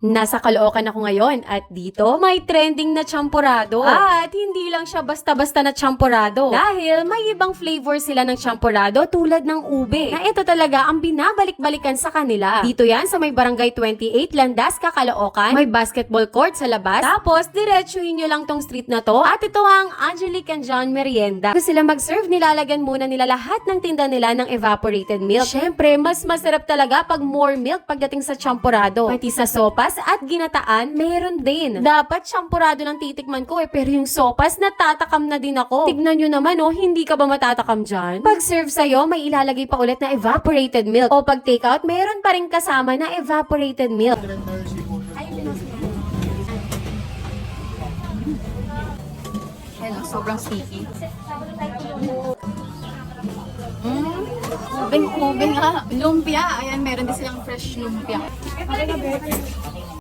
Nasa Caloocan ako ngayon at dito may trending na champorado. At hindi lang siya basta-basta na champorado. Dahil may ibang flavor sila ng champorado tulad ng ube. Na ito talaga ang binabalik-balikan sa kanila. Dito yan sa may Barangay 28, Landas, Caloocan. May basketball court sa labas. Tapos diretsuhin nyo lang tong street na to. At ito ang Angelique and John Merienda. Kung sila mag-serve, nilalagyan muna nila lahat ng tinda nila ng evaporated milk. Syempre, mas masarap talaga pag more milk pagdating sa champorado. Pati sa sopas at ginataan, meron din. Dapat champorado lang titikman ko pero yung sopas natatakam na din ako. Tignan nyo naman hindi ka ba matatakam dyan? Pag serve sa'yo, may ilalagay pa ulit na evaporated milk. O pag take out, meron pa rin kasama na evaporated milk. Hello, sobrang sticky. Ube nga. Lumpia. Ayan, meron din silang fresh lumpia.